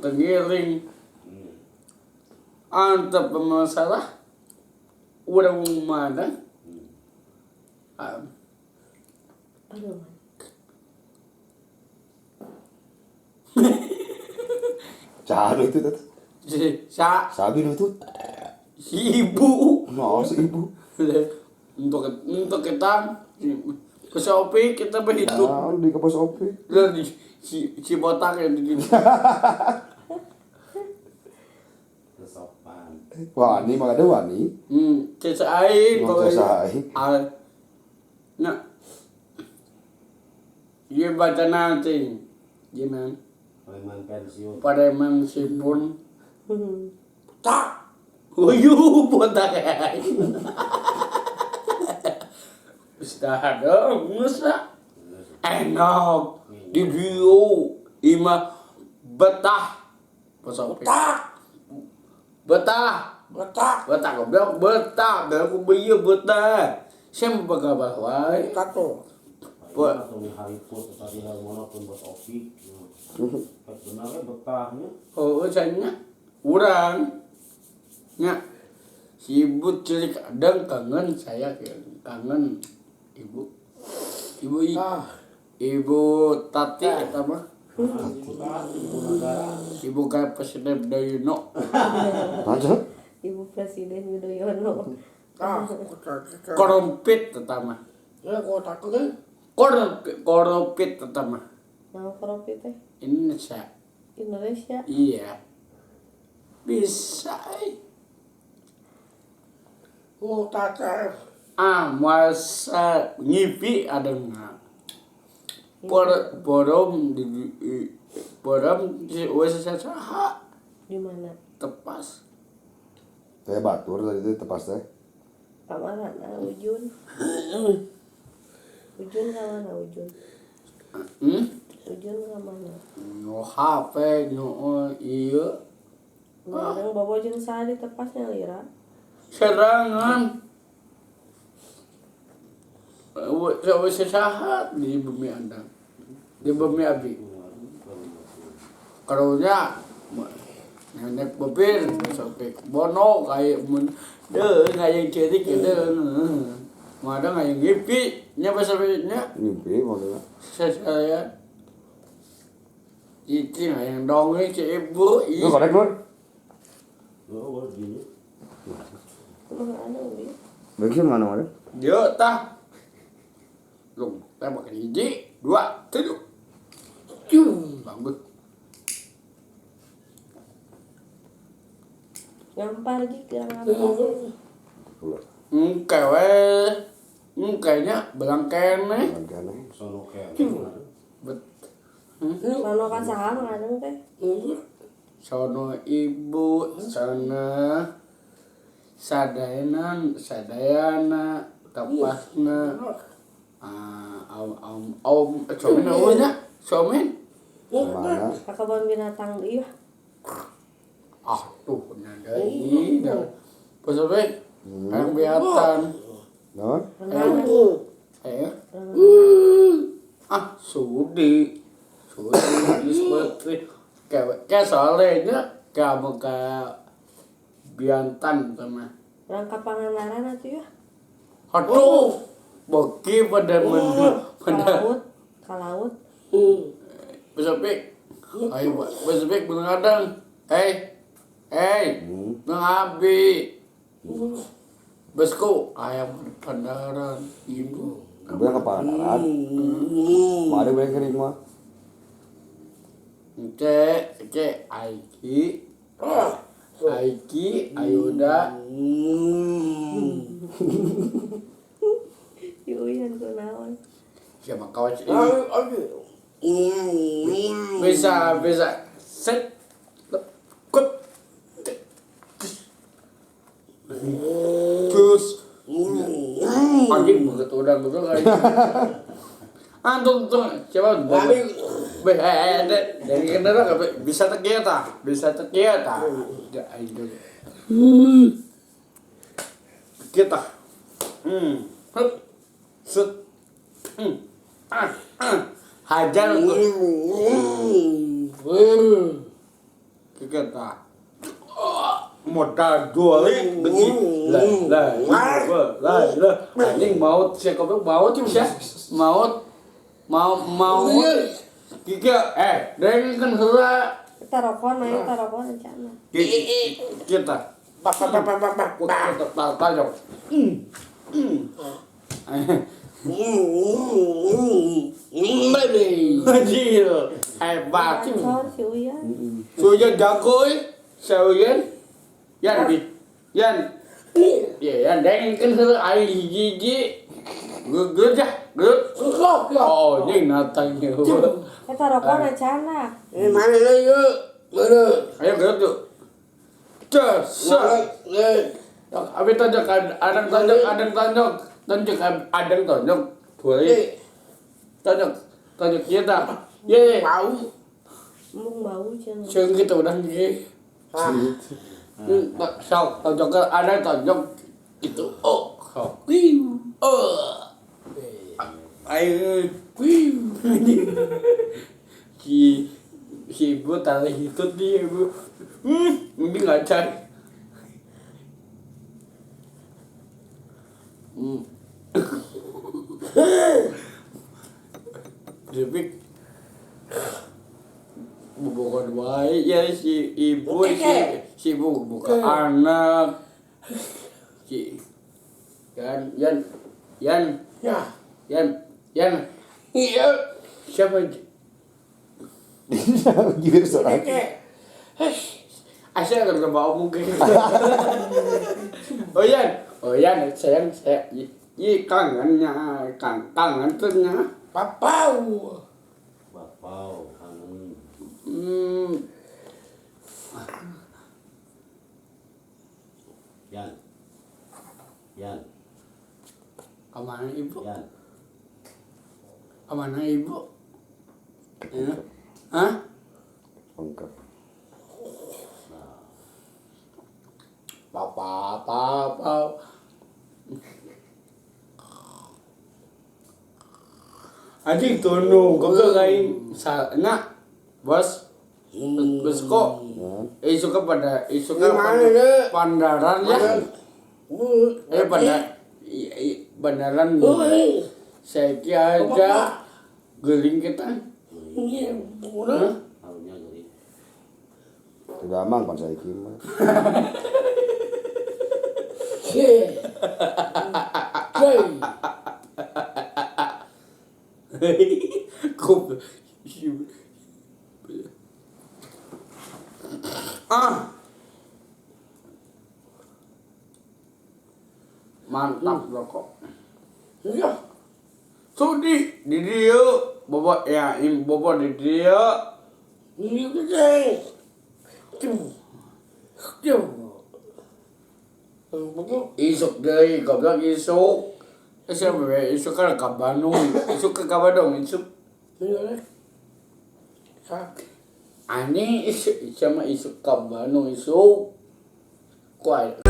tergiring. Antep masalah udah mana? Aduh. Cahano itu tadi. Sabi itu. Si ibu. Mau si ibu. Untuk kita ke Shopee kita berhitung. Nah, di kapas opi. Lihat si botak yang di sini. Kesopan. Wani mah ada wani. Cesain Mau cesain. Nah. Dia baca nanti. Gimana? Preman pensiun. Pareman sipun. Tak. Uyuh botak. Ustaz dong, musa. Enak. Di Rio ima betah. Betah. Goblok betah. Aku bieu betah. Siapa kabar wae? Kato. Buat atau di hari pun tadi hari mana pun buat opik. Benarnya betahnya. Oh, saya urang. Nya. Si ibu celik kadang kangen saya kangen ibu. Ibu Tati eta mah. Ibu kayak Presiden Yudhoyono. Aja. Ibu Presiden Yudhoyono. Korompit eta mah. Ya kotak kan. Korompit eta mah. Nama koropit teh Indonesia. Indonesia. Iya. Bisa. Mau tata. Masa ngipi ada nggak? Borom wes saha Di mana? tepas. Teh batur tadi teh tepas teh. Kamana Ujun? Ujun kamana Ujun? Ujun kamana? No HP no iya. Ngareng bawa jeung saha di tepasnya lira. Serangan. Wes saha di bumi Anda. Di bumi Abi. Karunya nenek bebir sampai bono kayak mun kayak cerik deuh. Mada kayak ngipi nya bahasa nya Mimpi maksudnya. saya itu yang dongeng si ibu Lu korek Nur. Oh, gini. Mana Uli? Bensin mana ada? dia tah lu tembak hiji 2 3 bagus Ngampar lagi ke apa? engke we engkenya belang kene Harganya. Sono kayak bet Sono ka saha ngareng teh? sono ibu sana sadayana kapasna somen awalnya somen Mana? Kakabon binatang ieu. tuh nyadai dah pasal yang biatan Naon? Sudi seperti kayak soalnya kamu kayak biantan sama Rangka Pangandaran atuh ya. aduh bagi pada Ka laut. besok ayo besok bengadang nang abi besku ayam pandaran ibu Gue ke Pangandaran. Mari beli kering mah. Cek Aiki Ayuda Yuyan kunaon. siapa kawan bisa set kut terus anjing begitu udah betul kayak antum tuh coba dari kendaraan bisa terkiata ya ayo kita set hajar kita modal dua lagi begini lah anjing maut saya kau maut bisa maut mau tiga dengan kan hela Kita rokok rencana. kita tajok Anjir, hebat. Bacor si Uyan. Suyan jago saya Yan bi. Yan. Ya, yan dengan kan hela ai gigi. Geut ya, geut. Oh, ini natanya. Kita rokok rencana. Ini mana lagi? Mana? Ayo geut yuk. Ces. Abi tajak adang tajak. Boleh. Tajak kita. Ye. Bau. Mung bau cenah. Sương cái tủ đăng ghê. Sao? Tao cho cái anh ấy tao cho cái tủ không. Ai ơi. Khi bữa ta là tốt đi bữa. Mình biết ngại chơi. Rồi biết bukan baik ya si ibu si ibu bukan anak si Yan Ya. Iya. siapa Gimana seorang? asal kan bawa mungkin oh Yan sayang saya kangennya kangen ternya Papau. Bapau kangen. Yan. Kemana ibu? Yan. Kemana ibu? Ya. Hah? Lengkap. Papa. Adik tunu, kau kain nak, bos. Bos kok? Isu ke pandaran ya? Bandaran. Saya kira aja geling kita. Iya, boleh. Tahunya geli. Sudah amang pan saya kima. Kup. Mantap loh kok. Iya. Sudi di dia, bobo ya, bobo di dia. Ini gede. Tuh. Isuk deh, kau bilang isuk. Siapa isuk kan ke Bandung, isuk ke Bandung, isuk. Iya. Ani isuk sama isuk ke Bandung isuk. Kuai.